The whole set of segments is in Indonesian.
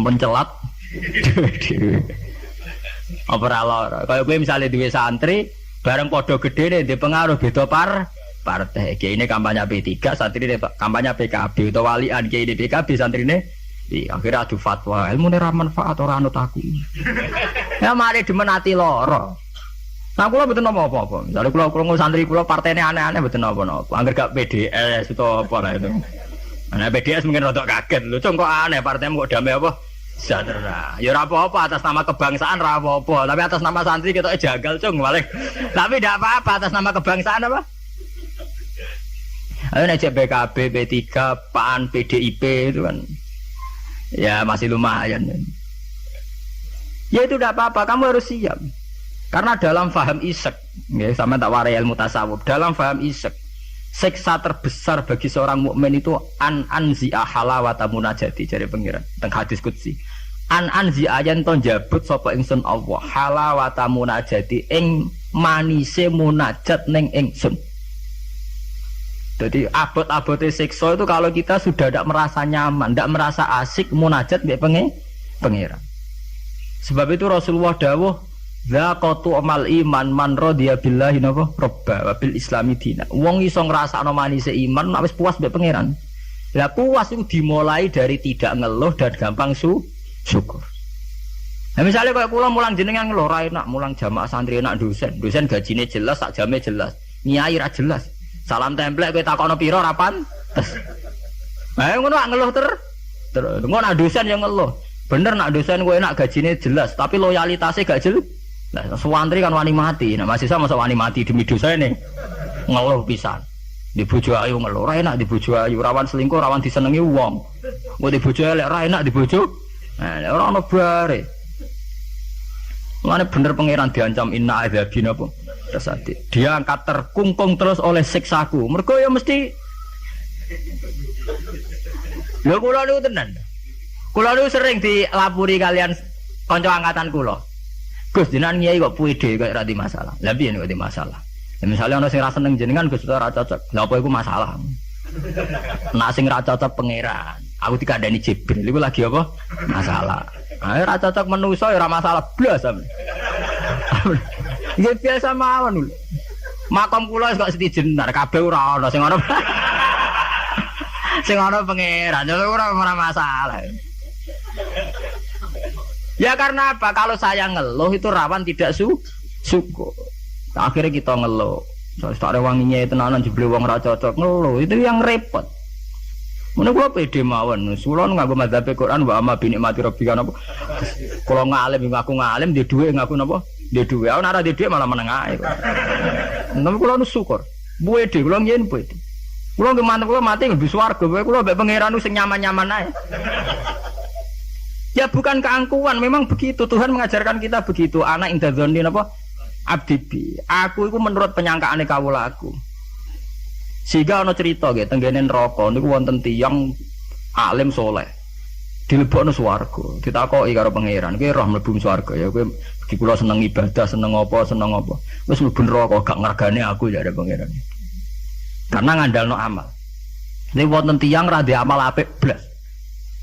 mencelat dhewe. Apa ora lara. Kaya kowe misale duwe santri, bareng padha gedene di pengaruh beda partai. Kiai ini kampanye P3, santri ini kampanye PKB atau walian kiai ini PKB, santri ini akhirnya adu fatwa. Ilmu ini manfaat orang anut aku. Ya mari dimenati lara. Nah, kula mboten apa-apa. Misalnya kula krungu santri kula partene aneh-aneh mboten apa-apa. Angger gak PDS atau apa lah itu. Nah, PDS mungkin rada kaget. Lho, kok aneh partaimu kok damai apa? Sejahtera. Ya ora apa-apa atas nama kebangsaan ora apa-apa, tapi atas nama santri kita jagal, Cung, paling. Tapi ndak apa-apa atas nama kebangsaan apa? Ayo nek PKB, P3, PAN, PDIP itu kan. Ya masih lumayan. Ya itu ndak apa-apa, kamu harus siap. Karena dalam faham isek, ya sama tak warai ilmu tasawuf, dalam faham isek, siksa terbesar bagi seorang mukmin itu anzi'a halawata munajati dari pengiran teng hadis qudsi. Anzi'a yen to njabut sapa ingsun Allah halawata munajati ing manise munajat ning ingsun. Jadi abot-abote siksa itu kalau kita sudah tidak merasa nyaman, tidak merasa asik munajat mbek pengiran. Sebab itu Rasulullah dawuh zaqatu amal iman man radhiya billahi napa robba wa bil islami dina. Wong iso ngrasakno manise iman nek wis puas mbek pangeran. Lah puas itu dimulai dari tidak ngeluh dan gampang syukur. Nah misalnya kayak kula mulang jenengan ngeluh ra enak, mulang jamaah santri enak dosen gajine jelas, sak jame jelas. Nyai ra jelas. Salam templek kowe takono pira ra pantes. Nah ngono ngeluh terus ngono dosen yang ngeluh. Bener nak dosen kowe enak gajine jelas, tapi loyalitasnya gak jelas. Nah, santri kan wani mati. Nah, mahasiswa masa wani mati demi dosa ini ngeluh pisan. Di bojo ayu ngeluh, ra enak di bojo ayu, rawan selingkuh, rawan disenengi wong. Kok di bojo elek ra enak di bojo. Nah, ora ono bare. Mane bener pangeran diancam inna adzabina apa? Rasati. Dia angkat terkungkung terus oleh siksaku. Mergo ya mesti lho kula niku tenan. Kula niku sering dilapuri kalian kanca angkatan kula. Gus jenengan kiai kok puede kok ora di masalah. Lah piye nek di masalah? Ya misale ana sing ra seneng jenengan Gus ora cocok. Lah apa iku masalah? Nek sing ra cocok pangeran, aku dikandani Jibril iku lagi apa? Masalah. Ah ra cocok manusa ya ora masalah blas sampe. Ya biasa mawon lho. Makom kula kok setijenar kabeh ora ana sing ana. Sing ana pangeran, ora masalah. Ya karena apa? Kalau saya ngeluh itu rawan tidak syukur. Akhirnya kita ngeluh. Soalnya tak ada wanginya tenanan jebule wong ra cocok ngeluh. Itu yang repot. Mana gua pede mawon. Sulon ngaku madzhab Quran wa amma bi nikmati rabbika napa. Kalau ngalim ngaku ngalim dia duwe ngaku napa? Dia duwe. Ana ora dia malah meneng ae. Tapi kula nu syukur. Pede kula yen pede. Kula nggih mantep kula mati nggih swarga. Kula mbek pangeran sing nyaman-nyaman ae. Ya bukan keangkuhan, memang begitu. Tuhan mengajarkan kita begitu. Anak indadzoni apa? Abdibi. Aku itu menurut penyangkaane kawula aku. Sehingga ana cerita nggih tenggene neraka niku wonten tiyang alim saleh. Dilebokno swarga. Ditakoki karo pangeran, "Kowe roh mlebu swarga ya kowe iki kula seneng ibadah, seneng apa? Wis mlebu neraka gak ngergane aku ya ada pangeran." Karena ngandalno amal. Nek wonten tiyang ra ndek amal apik blas.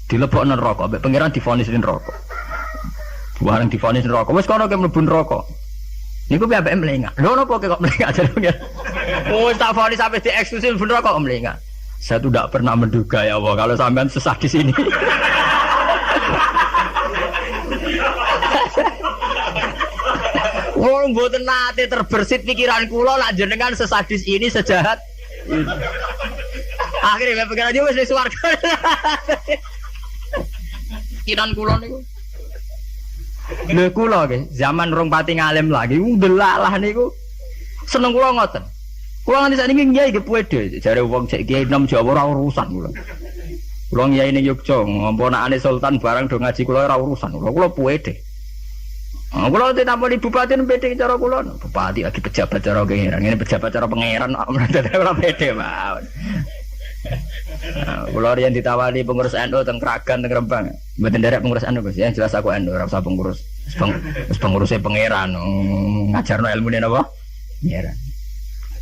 Dilebokno neraka, mbek pangeran divonis neraka. Bareng divonis neraka, wis kono ke mlebu neraka. Niku piye ambek mlengak. Lho napa kok mlengak jare pangeran? Oh, tak vonis sampai dieksklusif mlebu neraka kok mlengak. Saya tuh tidak pernah menduga ya Allah kalau sampean sesat di sini. Wong mboten nate terbersit pikiran kula lak jenengan sesadis ini sejahat. Akhirnya pikiran dia wis swarga. Kiran kula niku. Lho kula nggih, zaman rong pati ngalim lagi ndelalah niku. Seneng kula ngoten. Kula nganti sakniki nggih nggih puede, jare wong cek kiai nom Jawa ora urusan kula. Kula kiai ning Yogya, ngomponakane sultan barang do ngaji kula ora urusan. Kula puede. Kula ditampani bupati pede cara kula. Bupati lagi pejabat cara pangeran, ngene pejabat cara pangeran ora pede mawon. Kula riyen ditawani pengurus NU teng Kragan teng Rembang. Mboten nderek pengurus NU Gus, ya jelas aku NU ora usah pengurus. Wis penguruse pangeran ngajarno ilmune napa? Pangeran.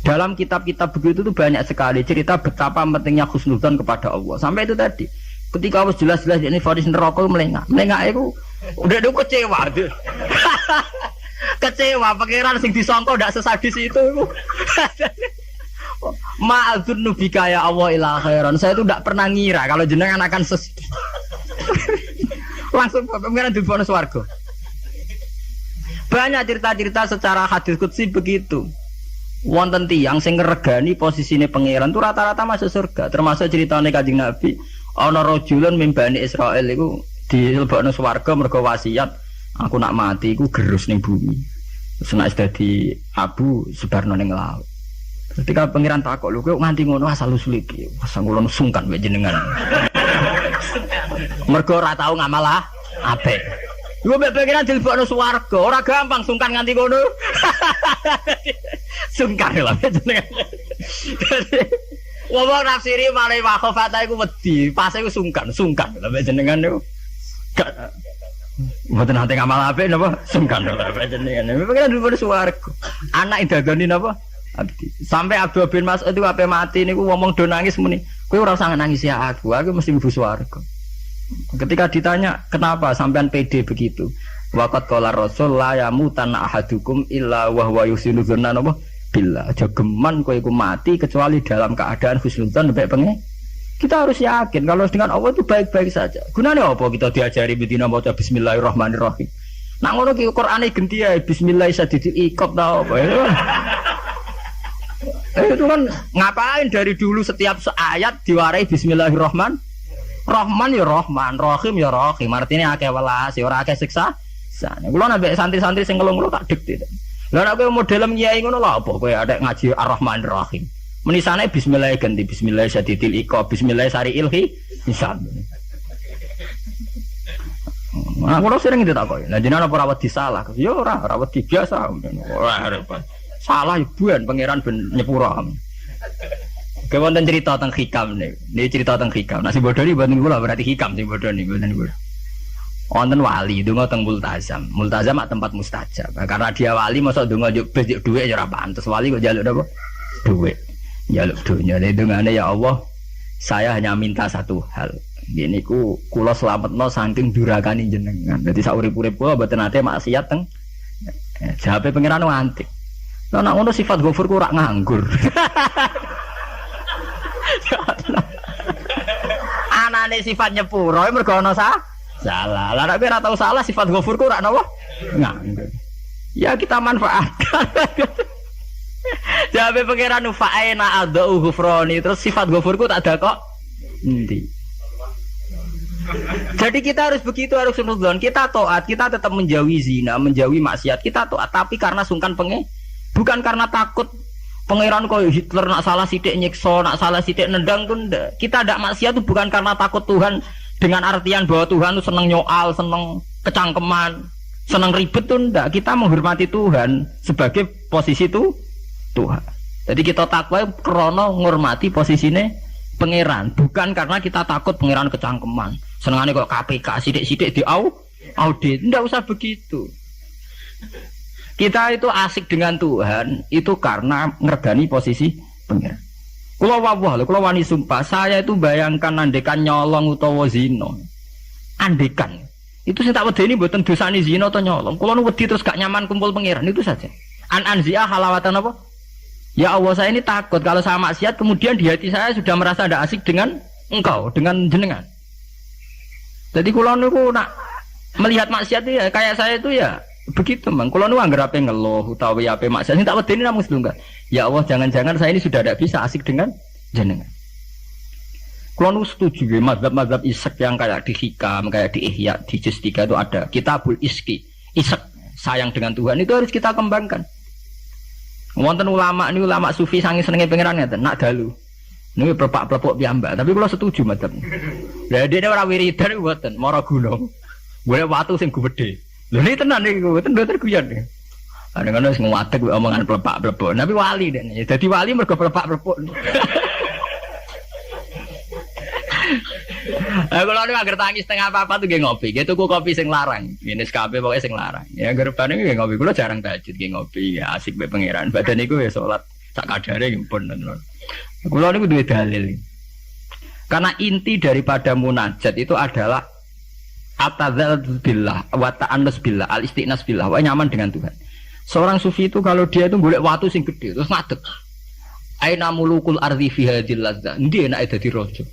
Dalam kitab-kitab begitu tuh banyak sekali cerita betapa pentingnya husnudzon kepada Allah. Sampai itu tadi, Ketika wis jelas-jelas ini vonis neraka melengak. Melengak iku udah kecewa. Kecewa pangeran sing disangka ndak sesadis itu iku. Ma'adzunnu bika ya Allah ila khairan. Saya itu ndak pernah ngira kalau jenengan akan langsung pangeran dibono swarga. Banyak cerita-cerita secara hadis qudsi begitu. Wonten tiyang sing ngregani posisine pangeran itu rata-rata masuk surga. Termasuk ceritane Kanjeng Nabi, ana rajulun min Bani Israil iku dilebokno swarga mergo wasiat, aku nak mati iku gerus ning bumi. Terus nek dadi abu sebarno ning laut. Ketika pangeran takok lho kowe nganti ngono asal usul iki. Pasang kula sungkan mek jenengan. Mergo ora tau ngamal apik. Iku mek pangeran dilebokno swarga, ora gampang sungkan nganti ngono. Sungkan lho jenengan. Wong nafsiri male wakhofata iku wedi, pas iku sungkan lho mek jenengan niku. Mboten nate ngamal apik napa? Sungkan lho mek jenengan. Pangeran dilebokno swarga. Anak idagani napa? Abdi. Sampai Abdul bin Mas'ud itu ape mati niku ngomong do nangis muni. Kowe ora usah nangis ya aku mesti mlebu swarga. Ketika ditanya, "Kenapa sampean pede begitu?" Waqat qala Rasul la yamutan ahadukum illa wa huwa yusinu dzanna napa? Billah. Aja geman kowe iku mati kecuali dalam keadaan husnudzan mek pengen. Kita harus yakin kalau dengan Allah itu baik-baik saja. Gunane apa kita diajari bedina maca bismillahirrahmanirrahim. Nak ngono ki Qur'ane genti ya bismillahirrahmanirrahim ta apa ya. Itu kan ngapain dari dulu setiap ayat diwarai bismillahirrahmanirrahim. Rahman ya Rahman, Rahim ya Rahim. Artinya akeh welas, ya ora akeh siksa. Kulo nambah santri-santri sing ngelung tak dik. Lah nek kowe model kiai ngono lha apa kowe adek ngaji Ar-Rahmanir-Rahim. Menisane bismillah ganti bismillah syadidil iqab, bismillah sariil hisab. Nah, kulo sering ditakoki. Lah jenengan apa rawat disalah? Ya ora, rawat biasa. Ora repot. Salah ibuan pangeran ben nyepura. Kewonten cerita tentang hikam nih. Ini cerita tentang hikam. Nasi bodoh ini buatan gula berarti hikam sih bodoh nih buatan gula. Wonten wali donga teng multazam. Multazam mak tempat mustajab. Karena dia wali masa donga juk duit ya ora pantes. Wali kok njaluk apa? Duit. Njaluk dunya. Dungane ya Allah, saya hanya minta satu hal. Gini ku kula slametno saking durakane jenengan. Dadi sak urip-urip kula mboten nate maksiat teng. Jawabe pangeran antik. Lah nek ngono sifat ghafur ku ora nganggur. Anane sifat nyepuro mergo ana salah. Lah nek ora tau salah sifat ghafur ku ora napa? Nganggur. Ya kita manfaatkan. Jawabe pangeran fa'ina adau ghufrani terus sifat ghafur ku tak ada kok. Endi? Jadi kita harus begitu, harus husnudzon. Kita taat, kita tetap menjauhi zina, menjauhi maksiat. Kita taat tapi karena sungkan bukan karena takut pangeran koyo Hitler nak salah sithik nyiksa, nak salah sithik nendang tuh ndak. Kita ndak maksiat itu bukan karena takut Tuhan dengan artian bahwa Tuhan itu seneng nyoal, seneng kecangkeman, seneng ribet tuh ndak. Kita menghormati Tuhan sebagai posisi itu Tuhan. Jadi kita takwa karena menghormati posisine pangeran, bukan karena kita takut pangeran kecangkeman. Senengane kok KPK sithik-sithik audit, ndak usah begitu. Kita itu asik dengan Tuhan itu karena ngergani posisi pangeran. Kula wawah, kula wani sumpah, saya itu bayangkan andekan nyolong utawa zina. Andekan. Itu sing tak wedeni mboten dosane zina atau nyolong. Kula nu wedi terus gak nyaman kumpul pangeran itu saja. Anzia halawatan apa? Ya Allah, saya ini takut kalau saya maksiat kemudian di hati saya sudah merasa tidak asik dengan engkau, dengan jenengan. Jadi kula niku nak melihat maksiat itu ya kayak saya itu ya begitu mang, kalau nu anggar apa ngeluh utawi apa maksiat ini tak wedeni namung sedunggal. Ya Allah, jangan-jangan saya ini sudah tidak bisa asik dengan jenengan. Kalau nu setuju ya mazhab-mazhab isek yang kayak di hikam, kayak di ihya, di juz 3 itu ada kitabul iski, isek sayang dengan Tuhan itu harus kita kembangkan. Wonten ulama ini ulama sufi sange senenge pangeran ngeten, nak dalu. Niku berpak-plepok piyambak, tapi kula setuju mazhab. Lah dene ora wiridan mboten, mara gunung. Golek watu sing gedhe. Lho ini tenan niku, tenan terguyon. Kadang-kadang wis ngadeg omongan plepak-plepok. Tapi wali dene. Dadi wali mergo plepak-plepok. Kalau niku agar tangi setengah apa tuh nggih ngopi. Nggih tuku kopi sing larang. Nggih kabeh pokoke sing larang. Ya gerbane nggih ngopi. Kula jarang tahajud nggih ngopi. Ya asik mbek pangeran. Badan niku ya salat sak kadare nggih pun. Kula niku duwe dalil. Karena inti daripada munajat itu adalah atadzal billah wa ta'annus billah, al-istiqnas billah, wa nyaman dengan Tuhan. Seorang sufi itu kalau dia itu golek watu sing gede terus ngadeg. Aina mulukul ardi fi hadhil ladzah. Ndi enake dadi raja.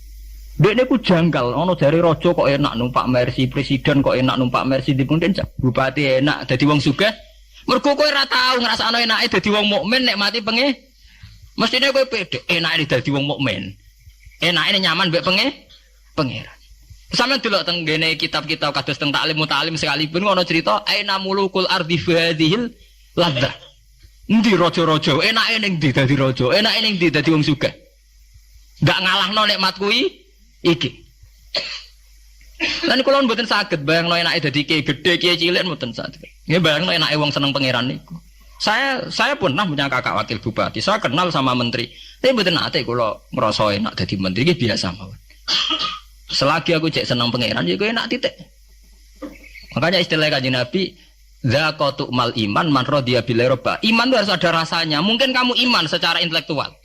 Dekne ku janggal, ono jare raja kok enak numpak Mercy, presiden kok enak numpak Mercy, dipundhen bupati enak dadi wong sugih. Mergo kowe ora tau ngrasakno enake dadi wong mukmin nek mati penge. Mestine kowe pede enake dadi wong mukmin. Enake nyaman mbek pangeran. Sampeyan delok teng ngene kitab-kitab kados teng taklim mutalim sekalipun ono cerita aina mulukul ardi fi hadhil ladzah. Endi raja-raja enake ning ndi dadi raja, enake ning ndi dadi wong sugih. Ndak ngalahno nikmat kuwi iki. Lan kula mboten saged bayangno enake dadi kiai gedhe, kiai cilik mboten saged. Nggih bayangno enake wong seneng pangeran niku. Saya pernah punya kakak wakil bupati. Saya kenal sama menteri. Tapi mboten nate kula ngrasa enak dadi menteri iki biasa mawon. Selagi aku cek seneng pangeran ya kowe enak titik. Makanya istilah Kanjeng Nabi zaqatu mal iman man radiya billahi robba. Iman itu harus ada rasanya. Mungkin kamu iman secara intelektual.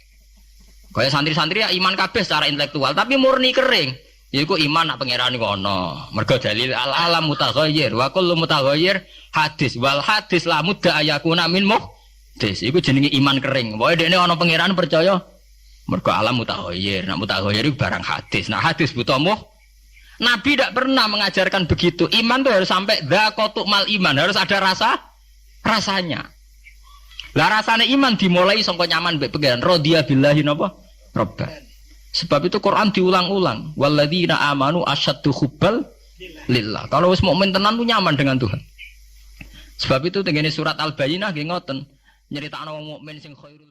Kayak santri-santri ya iman kabeh secara intelektual, tapi murni kering. Yaiku iman nak pangeran iku ana. Mergo dalil al-alam mutaghayyir wa kullu mutaghayyir hadis wal hadis la mudda ayakuna min muhdis. Iku jenenge iman kering. Pokoke dekne ana pangeran percaya mergo alam mutaghayyir. Nak mutaghayyir iku barang hadis. Nah hadis butuh Nabi tidak pernah mengajarkan begitu. Iman tuh harus sampai dzaqatu mal iman, harus ada rasanya. Lah rasane iman dimulai sangka nyaman mbek pangeran. Radiya billahi napa? Robba. Sebab itu Quran diulang-ulang. Walladzina amanu asyaddu hubbal lillah. Kalau wis mukmin tenan tuh nyaman dengan Tuhan. Sebab itu tengene surat Al-Bayyinah nggih ngoten, nyeritakno wong mukmin sing khairul